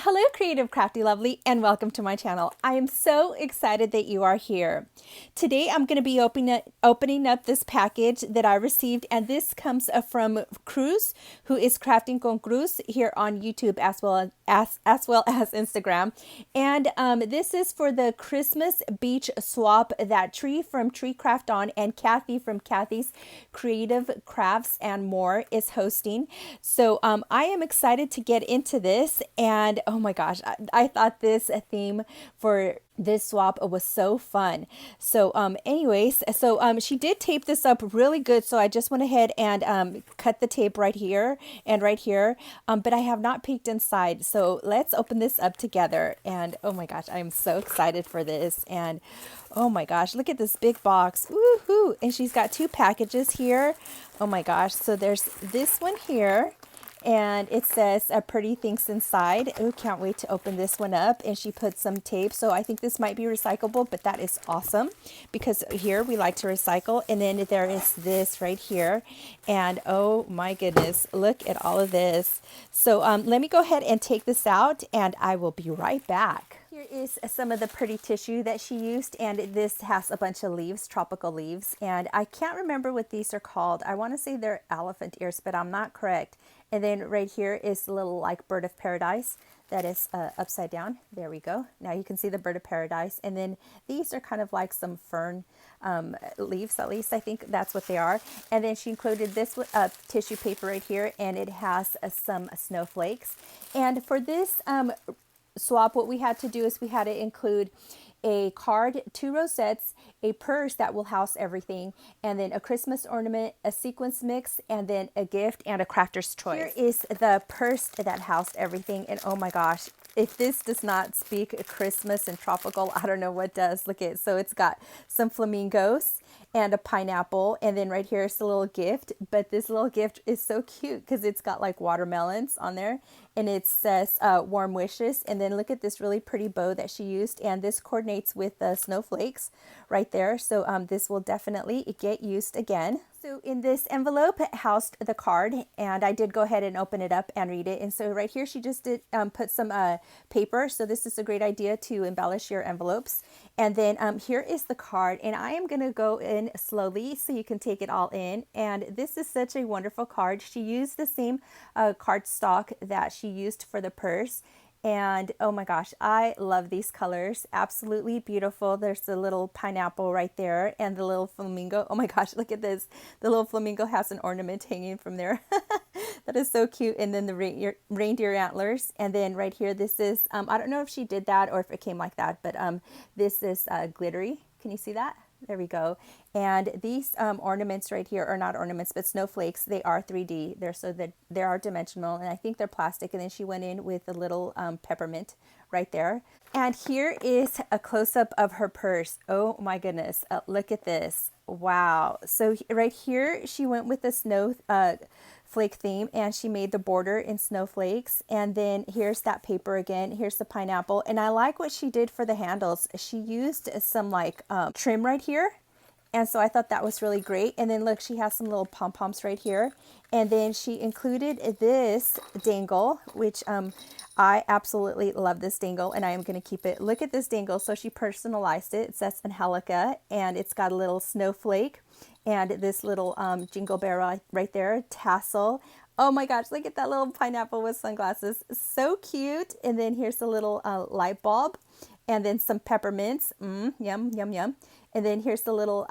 Hello, Creative Crafty Lovely, and welcome to my channel. I am so excited that you are here. Today, I'm going to be opening up this package that I received, and this comes from Cruz, who is Crafting con Cruz here on YouTube as well as Instagram. And this is for the Christmas Beach Swap that Tree from Tree Craft On and Cathy from Cathy's Creative Crafts and More is hosting. So I am excited to get into this, and oh my gosh, I thought this theme for this swap was so fun. So anyways, she did tape this up really good, so I just went ahead and cut the tape right here and right here, but I have not peeked inside. So let's open this up together. And oh my gosh, I am so excited for this. And oh my gosh, look at this big box. Woohoo! And she's got two packages here. Oh my gosh, so there's this one here, and it says pretty things inside. Oh, can't wait to open this one up. And she put some tape, so I think this might be recyclable, but that is awesome because here we like to recycle. And then there is this right here, and oh my goodness, look at all of this. So let me go ahead and take this out, and I will be right back. Here is some of the pretty tissue that she used, and this has a bunch of leaves, tropical leaves, and I can't remember what these are called. I want to say they're elephant ears, but I'm not correct. And then right here is a little like bird of paradise that is upside down. There we go. Now you can see the bird of paradise. And then these are kind of like some fern leaves, at least I think that's what they are. And then she included this tissue paper right here, and it has some snowflakes. And for this swap, what we had to do is we had to include a card, 2 rosettes, a purse that will house everything, and then a Christmas ornament, a sequence mix, and then a gift and a crafter's choice. Here is the purse that housed everything, and oh my gosh, if this does not speak Christmas and tropical, I don't know what does. Look at it. So it's got some flamingos and a pineapple, and then right here is the little gift. But this little gift is so cute because it's got like watermelons on there, and it says warm wishes. And then look at this really pretty bow that she used, and this coordinates with the snowflakes right there. So this will definitely get used again. So in this envelope housed the card, and I did go ahead and open it up and read it. And so right here she just did put some paper. So this is a great idea to embellish your envelopes. And then here is the card, and I am going to go in slowly so you can take it all in. And this is such a wonderful card. She used the same cardstock that she used for the purse. And oh my gosh, I love these colors. Absolutely beautiful. There's the little pineapple right there and the little flamingo. Oh my gosh, look at this. The little flamingo has an ornament hanging from there. That is so cute. And then the reindeer antlers. And then right here, this is, I don't know if she did that or if it came like that, but this is glittery. Can you see that? There we go. And these ornaments right here are not ornaments, but snowflakes. They are 3D. They are dimensional, and I think they're plastic. And then she went in with a little peppermint right there. And here is a close-up of her purse. Oh my goodness. Look at this. Wow. So right here, she went with the snowflake theme, and she made the border in snowflakes. And then here's that paper again. Here's the pineapple. And I like what she did for the handles. She used some like trim right here. And so I thought that was really great. And then look, she has some little pom-poms right here. And then she included this dangle, which I absolutely love this dangle, and I am going to keep it. Look at this dangle. So she personalized it. It says Angelica, and it's got a little snowflake and this little jingle bell right there, tassel. Oh my gosh, look at that little pineapple with sunglasses. So cute. And then here's the little light bulb, and then some peppermints. Yum, yum, yum. And then here's the little,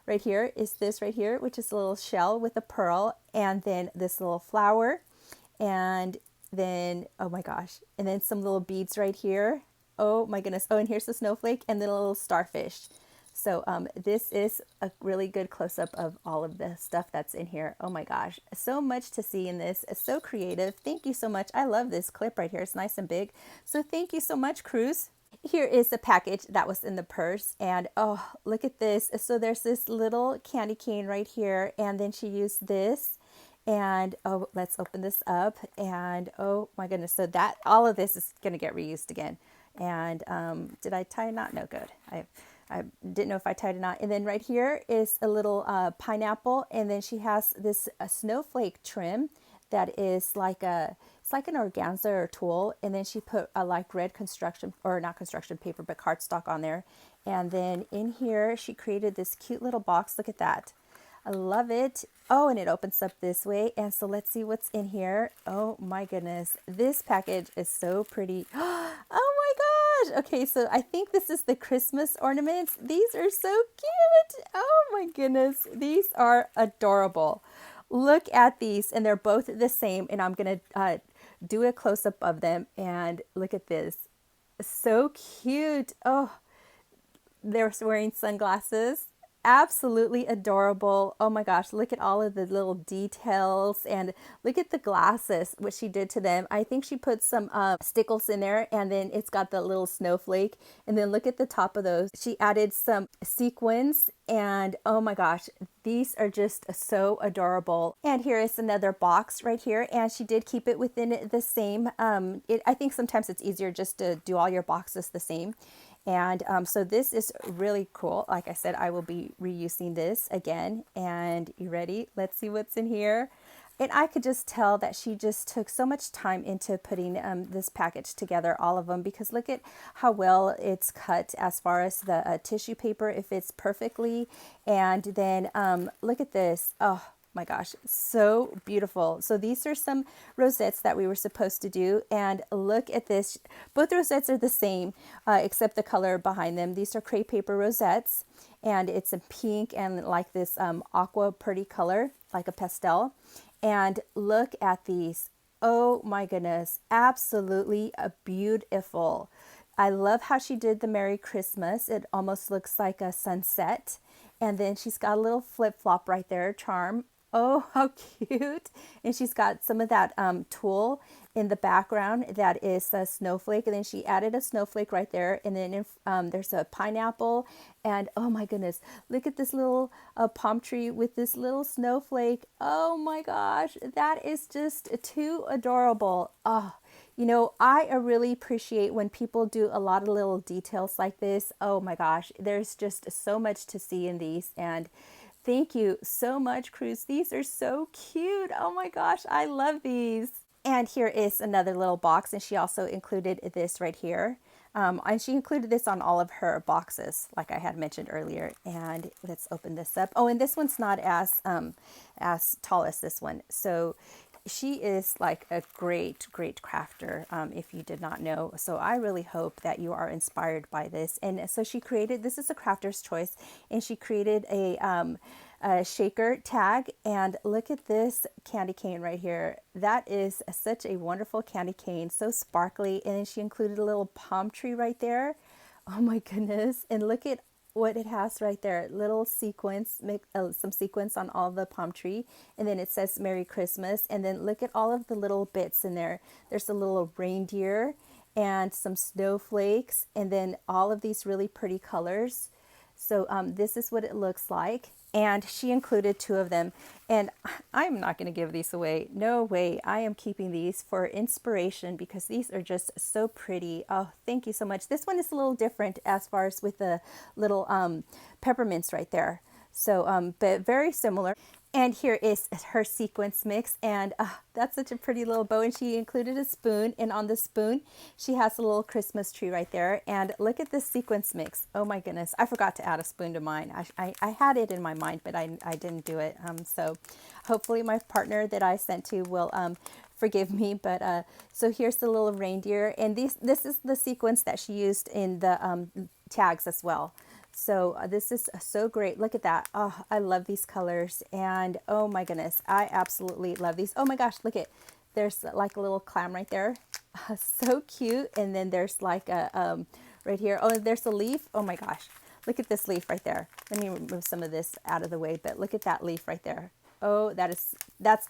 right here is this right here, which is a little shell with a pearl, and then this little flower, and then, oh my gosh, and then some little beads right here. Oh my goodness. Oh, and here's the snowflake and then a little starfish. So this is a really good close-up of all of the stuff that's in here. Oh my gosh, so much to see in this. It's so creative. Thank you so much. I love this clip right here. It's nice and big. So thank you so much, Cruz. Here is the package that was in the purse, and oh, look at this. So there's this little candy cane right here, and then she used this, and oh, let's open this up, and oh my goodness, so that all of this is going to get reused again. And did I tie a knot? No, good. I didn't know if I tied a knot. And then right here is a little pineapple, and then she has this snowflake trim that is like a, it's like an organza or tulle, and then she put a like red construction, or not construction paper, but cardstock on there. And then in here she created this cute little box. Look at that. I love it. Oh, and it opens up this way. And so let's see what's in here. Oh my goodness. This package is so pretty. Oh my gosh. Okay, so I think this is the Christmas ornaments. These are so cute. Oh my goodness. These are adorable. Look at these, and they're both the same. And I'm going to do a close-up of them. And look at this. So cute. Oh, they're wearing sunglasses. Absolutely adorable. Oh my gosh, look at all of the little details, and look at the glasses, what she did to them. I think she put some stickles in there, and then it's got the little snowflake. And then look at the top of those. She added some sequins, and oh my gosh, these are just so adorable. And here is another box right here, and she did keep it within the same. I think sometimes it's easier just to do all your boxes the same. And so this is really cool. Like I said, I will be reusing this again. And you ready? Let's see what's in here. And I could just tell that she just took so much time into putting this package together, all of them, because look at how well it's cut as far as the tissue paper. It fits perfectly. And then look at this. Oh my gosh, so beautiful. So these are some rosettes that we were supposed to do, and look at this. Both rosettes are the same except the color behind them. These are crepe paper rosettes, and it's a pink and like this aqua pretty color, like a pastel. And look at these. Oh my goodness, absolutely beautiful. I love how she did the Merry Christmas. It almost looks like a sunset. And then she's got a little flip-flop right there, charm. Oh, how cute. And she's got some of that tulle in the background that is a snowflake. And then she added a snowflake right there. And then there's a pineapple. And oh my goodness, look at this little palm tree with this little snowflake. Oh my gosh, that is just too adorable. Oh, you know, I really appreciate when people do a lot of little details like this. Oh my gosh, there's just so much to see in these. And thank you so much, Cruz. These are so cute. Oh my gosh, I love these. And here is another little box, and she also included this right here. And she included this on all of her boxes, like I had mentioned earlier. And let's open this up. Oh, and this one's not as tall as this one. So she is like a great crafter, if you did not know. So I really hope that you are inspired by this. And so she created, this is a crafter's choice, and she created a shaker tag. And look at this candy cane right here. That is such a wonderful candy cane, so sparkly. And then she included a little palm tree right there. Oh my goodness. And look at what it has right there, little sequence, make some sequence on all the palm tree, and then it says Merry Christmas. And then look at all of the little bits in there. There's a little reindeer and some snowflakes, and then all of these really pretty colors. So this is what it looks like. And she included 2 of them. And I'm not going to give these away. No way. I am keeping these for inspiration because these are just so pretty. Oh, thank you so much. This one is a little different as far as with the little peppermints right there. So, but very similar. And here is her sequence mix, and that's such a pretty little bow. And she included a spoon, and on the spoon she has a little Christmas tree right there. And look at this sequence mix. Oh my goodness, I forgot to add a spoon to mine. I had it in my mind, but I didn't do it. So hopefully my partner that I sent to will forgive me. But so here's the little reindeer, and this is the sequence that she used in the tags as well. So this is so great. Look at that. Oh, I love these colors. And oh my goodness, I absolutely love these. Oh my gosh, look at, there's like a little clam right there. So cute. And then there's like a, right here. Oh, there's a leaf. Oh my gosh. Look at this leaf right there. Let me remove some of this out of the way, but look at that leaf right there. Oh, that's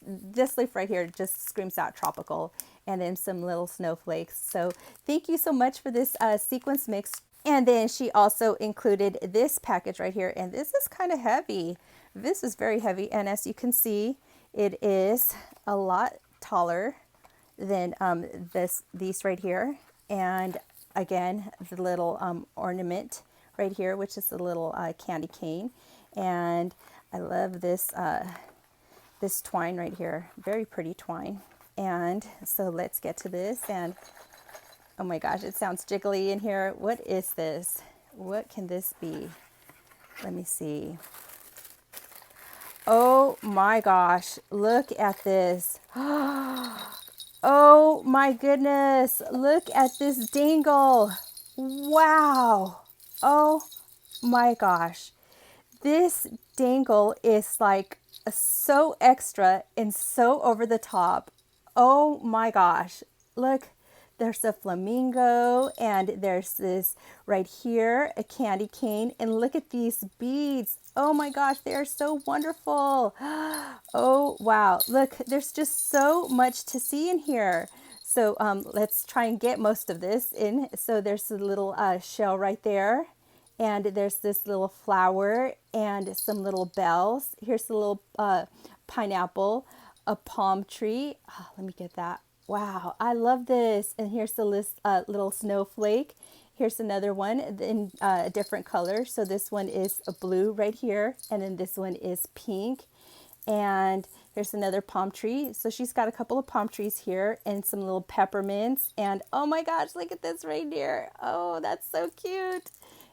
this leaf right here just screams out tropical. And then some little snowflakes. So thank you so much for this sequence mix. And then she also included this package right here, and this is kind of heavy. This is very heavy, and as you can see, it is a lot taller than these right here. And again, the little ornament right here, which is a little candy cane. And I love this this twine right here. Very pretty twine. And so let's get to this. And oh my gosh, it sounds jiggly in here. What is this? What can this be? Let me see. Oh my gosh, look at this. Oh my goodness, look at this dangle. Wow. Oh my gosh. This dangle is like so extra and so over the top. Oh my gosh. Look, there's a flamingo and there's this right here, a candy cane. And look at these beads. Oh my gosh, they are so wonderful. Oh, wow. Look, there's just so much to see in here. So let's try and get most of this in. So there's a little shell right there. And there's this little flower and some little bells. Here's a little pineapple, a palm tree. Oh, let me get that. Wow, I love this. And here's the little snowflake. Here's another one in a different color. So this one is a blue right here. And then this one is pink. And here's another palm tree. So she's got a couple of palm trees here and some little peppermints. And oh my gosh, look at this reindeer. Oh, that's so cute.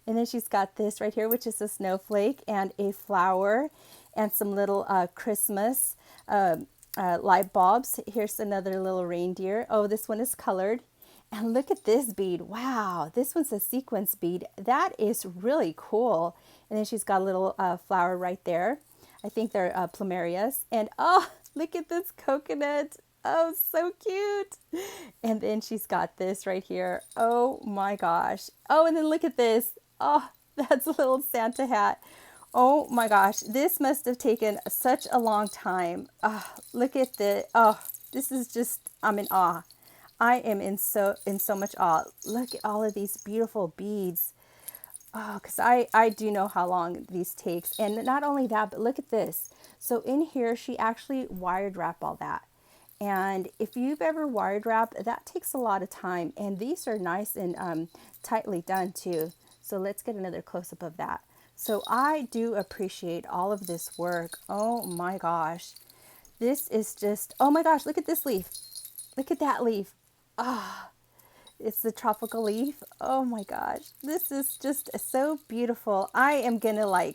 And then she's got this right here, which is a snowflake and a flower and some little Christmas light bulbs. Here's another little reindeer. Oh, this one is colored. And look at this bead. Wow, this one's a sequence bead. That is really cool. And then she's got a little flower right there. I think they're plumerias. And oh, look at this coconut. Oh, so cute. And then she's got this right here. Oh my gosh. Oh, and then look at this. Oh, that's a little Santa hat. Oh my gosh, this must have taken such a long time. Oh, look at the, oh, this is just, I'm in awe. I am in so much awe. Look at all of these beautiful beads. Oh, because I do know how long these takes. And not only that, but look at this. So in here, she actually wired wrapped all that. And if you've ever wired wrapped, that takes a lot of time. And these are nice and tightly done too. So let's get another close-up of that. So I do appreciate all of this work. Oh my gosh. This is just, oh my gosh, look at this leaf. Look at that leaf. Ah, it's the tropical leaf. Oh my gosh. This is just so beautiful. I am gonna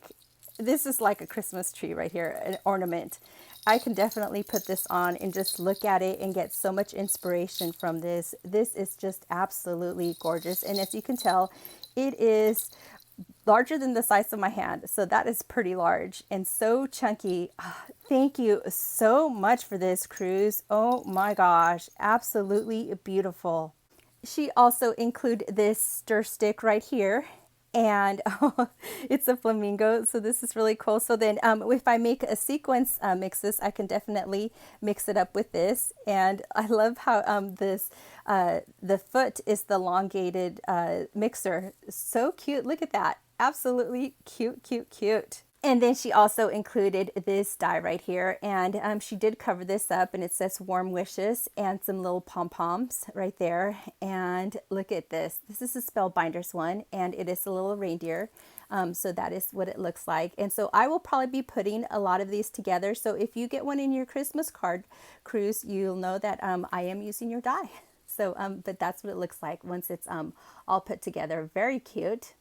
this is like a Christmas tree right here, an ornament. I can definitely put this on and just look at it and get so much inspiration from this. This is just absolutely gorgeous. And as you can tell, it is larger than the size of my hand. So that is pretty large and so chunky. Thank you so much for this, Cruz. Oh my gosh, absolutely beautiful. She also included this stir stick right here. And oh, it's a flamingo, so this is really cool. So then if I make a sequence mixes, I can definitely mix it up with this. And I love how the foot is the elongated mixer. So cute. Look at that. Absolutely cute, cute, cute. And then she also included this die right here, and she did cover this up, and it says warm wishes and some little pom-poms right there. And look at this. This is a Spellbinders one, and it is a little reindeer. So that is what it looks like. And so I will probably be putting a lot of these together. So if you get one in your Christmas card, Cruz, you'll know that I am using your die. So, but that's what it looks like once it's all put together. Very cute.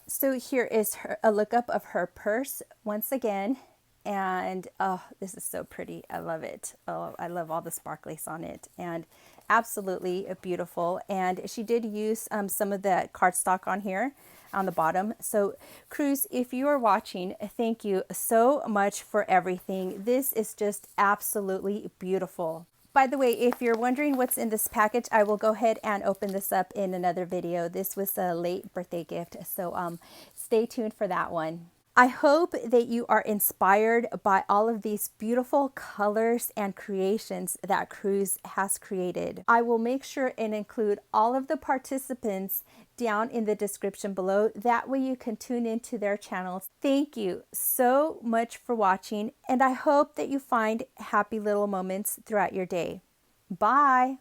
So here is a lookup of her purse once again. And oh, this is so pretty. I love it. Oh, I love all the sparklies on it. And absolutely beautiful. And she did use some of the cardstock on here on the bottom. So Cruz, if you are watching, thank you so much for everything. This is just absolutely beautiful. By the way, if you're wondering what's in this package, I will go ahead and open this up in another video. This was a late birthday gift, so stay tuned for that one. I hope that you are inspired by all of these beautiful colors and creations that Cruz has created. I will make sure and include all of the participants down in the description below. That way you can tune into their channels. Thank you so much for watching, and I hope that you find happy little moments throughout your day. Bye.